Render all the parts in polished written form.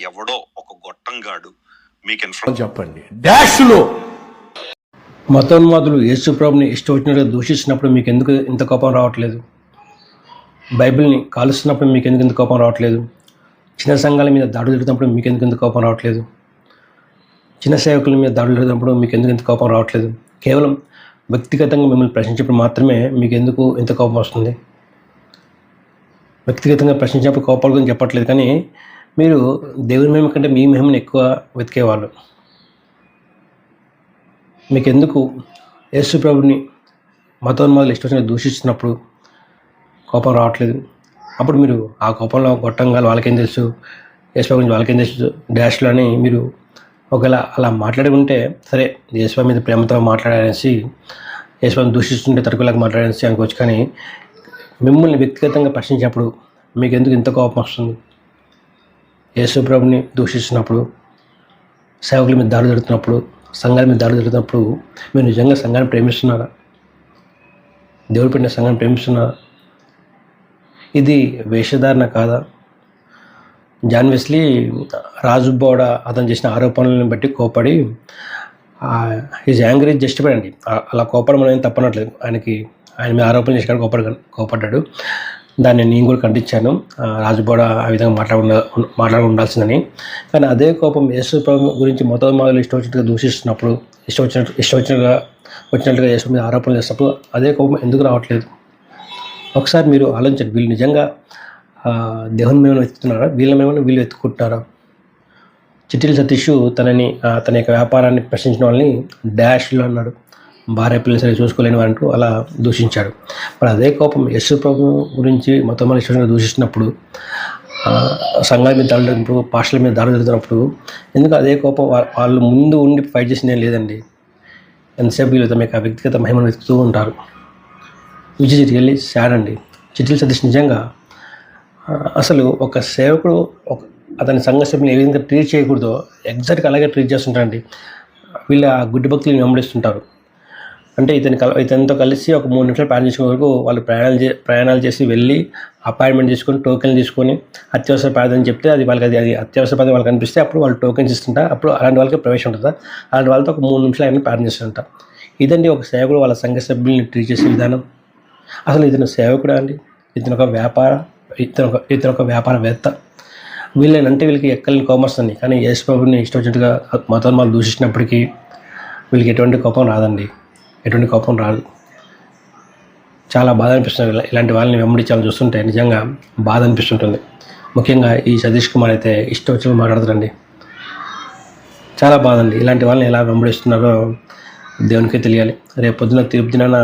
ఎవడో ఒక గొట్టంగాడు మీకు చెప్పండి. డాష్లో మతోన్మాదులు యేసుప్రభుని ఇష్టం వచ్చినట్టుగా దూషిస్తున్నప్పుడు మీకు ఎందుకు ఇంత కోపం రావట్లేదు? బైబిల్ని కాలుస్తున్నప్పుడు మీకు ఎందుకు ఇంత కోపం రావట్లేదు? చిన్న సంఘాల మీద దాడులు జరుగుతున్నప్పుడు మీకు ఎందుకు ఇంత కోపం రావట్లేదు? చిన్న సేవకుల మీద దాడులు జరుగుతున్నప్పుడు మీకు ఎందుకు ఇంత కోపం రావట్లేదు? కేవలం వ్యక్తిగతంగా మిమ్మల్ని ప్రశ్నించినప్పుడు మాత్రమే మీకు ఎందుకు ఇంత కోపం వస్తుంది? వ్యక్తిగతంగా ప్రశ్నించినప్పుడు కోపాల గురించి చెప్పట్లేదు, కానీ మీరు దేవుని మహిమ కంటే మీ మహిమను ఎక్కువ వెతికేవాళ్ళు. మీకు ఎందుకు యేసు ప్రభుని మతోన్మాదులు ఇష్టం దూషిస్తున్నప్పుడు కోపం రావట్లేదు? అప్పుడు మీరు ఆ కోపంలో గొట్టంగా వాళ్ళకేం తెలుసు, యేసు ప్రభు గురించి వాళ్ళకేం తెలుసు డాష్లో అని మీరు ఒకవేళ అలా మాట్లాడి ఉంటే సరే, యేసు ప్రభు మీద ప్రేమతో మాట్లాడేసి యేసు ప్రభుని దూషిస్తుంటే తరకులాగా మాట్లాడేసి అనుకోవచ్చు, కానీ మిమ్మల్ని వ్యక్తిగతంగా ప్రశ్నించినప్పుడు మీకు ఎందుకు ఇంత కోపం వస్తుంది? యేసు ప్రభుని దూషిస్తున్నప్పుడు, సేవకుల మీద దాడి జరుగుతున్నప్పుడు, సంఘాల మీద దాడి జరుగుతున్నప్పుడు మీరు నిజంగా సంఘాన్ని ప్రేమిస్తున్నారా? దేవుడు పెట్టిన సంఘాన్ని ప్రేమిస్తున్నారా? ఇది వేషధారణ కాదా? జాన్ వెస్లీ రాజు బోడ అతను చేసిన ఆరోపణలను బట్టి కోపడి ఈజ్ యాంగ్రీ జస్టిఫైడ్ అండి. అలా కోపడం అనేది తప్పనట్లేదు. ఆయన మీద ఆరోపణలు చేసిన కోపడ్డాడు. దాన్ని నేను కూడా ఖండించాను. రాజు బోడ ఆ విధంగా మాట్లాడి ఉండాల్సిందని. కానీ అదే కోపం యేసు ప్రభు గురించి మతోన్మాదులు ఇష్టం వచ్చినట్టుగా దూషిస్తున్నప్పుడు, వచ్చినట్టుగా యేసు మీద ఆరోపణలు చేసినప్పుడు అదే కోపం ఎందుకు రావట్లేదు? ఒకసారి మీరు ఆలోచించండి. వీళ్ళు నిజంగా దేవుని మేమని వెతుకుతున్నారా? వీళ్ళ మేమని వీళ్ళు వెతుక్కుంటున్నారా? చిట్టిల సతీష్ తన యొక్క వ్యాపారాన్ని ప్రశ్నించిన వాళ్ళని డాష్లో అన్నాడు. భార్య పిల్లలు సరే చూసుకోలేని వారంటూ అలా దూషించాడు. మరి అదే కోపం యేసు ప్రభు గురించి మతోన్మాదులు ఇష్టంగా దూషిస్తున్నప్పుడు, సంఘాల మీద దాడులు జరిగినప్పుడు, పాస్టర్ల మీద దాడులు జరుగుతున్నప్పుడు ఎందుకు అదే కోపం వాళ్ళు ముందు ఉండి ఫైట్ చేసింది ఏం లేదండి. ఎంతసేపు వీళ్ళు తమ యొక్క వ్యక్తిగత మహిమను వెతుకుతూ ఉంటారు. విచ్ ఇస్ రియల్లీ సాడ్ అండి. చిట్టిల సతీష్ నిజంగా అసలు ఒక సేవకుడు అతని సంఘ సభ్యుని ఏ విధంగా ట్రీట్ చేయకూడదో ఎగ్జాక్ట్గా అలాగే ట్రీట్ చేస్తుంటారండి. వీళ్ళ గుడ్డి భక్తులను వెంబడిస్తుంటారు. అంటే ఇతనితో కలిసి ఒక 3 నిమిషాలు ప్రయాణం చేసుకునే వరకు వాళ్ళు ప్రయాణాలు చేసి వెళ్ళి అపాయింట్మెంట్ తీసుకొని టోకెన్లు తీసుకొని అత్యవసర ప్రార్థన చెప్తే అది అత్యవసర ప్రార్థన వాళ్ళకి అనిపిస్తే అప్పుడు వాళ్ళు టోకెన్స్ ఇస్తుంటా. అప్పుడు అలాంటి వాళ్ళకి ప్రవేశం ఉంటుందా? అలాంటి వాళ్ళతో ఒక 3 నిమిషాలు ఆయన ప్రార్థన చేస్తుంటా. ఇదండి ఒక సేవకుడు వాళ్ళ సంఘ సభ్యుల్ని ట్రీట్ చేసే విధానం. అసలు ఇతను సేవకుడా అండి? ఇతను ఒక వ్యాపారవేత్త. వీళ్ళనంటే వీళ్ళకి ఎక్కలేని కోపం వస్తుంది. కానీ యేసు ప్రభుని ఇష్టం వచ్చినట్టుగా మతోన్మాదులు దూషించినప్పటికీ వీళ్ళకి ఎటువంటి కోపం రాదండి. ఎటువంటి కోపం రాదు. చాలా బాధ అనిపిస్తుంది. ఇలాంటి వాళ్ళని వెంబడించాలని చూస్తుంటే నిజంగా బాధ అనిపిస్తుంటుంది. ముఖ్యంగా ఈ సతీష్ కుమార్ అయితే ఇష్టం వచ్చినట్టు మాట్లాడుతారండి. చాలా బాధ అండి. ఇలాంటి వాళ్ళని ఎలా వెంబడిస్తున్నారో దేవునికే తెలియాలి. రేపు పొద్దున తీర్పు దినాన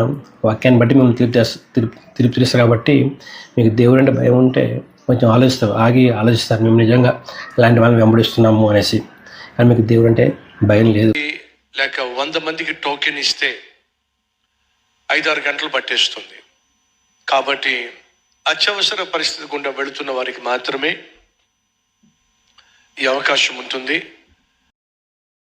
వాక్యాన్ని బట్టి మిమ్మల్ని తీర్పు తీరుస్తారు. కాబట్టి మీకు దేవుడు అంటే భయం ఉంటే కొంచెం ఆలోచిస్తారు మేము నిజంగా ఇలాంటి వాళ్ళని వెంబడిస్తున్నాము అనేసి. కానీ మీకు దేవుడు అంటే భయం లేదు. లేక 100 మందికి టోకెన్ ఇస్తే 5-6 గంటలు పట్టేస్తుంది. కాబట్టి అత్యవసర పరిస్థితి గుండా వెళుతున్న వారికి మాత్రమే ఈ అవకాశం ఉంటుంది.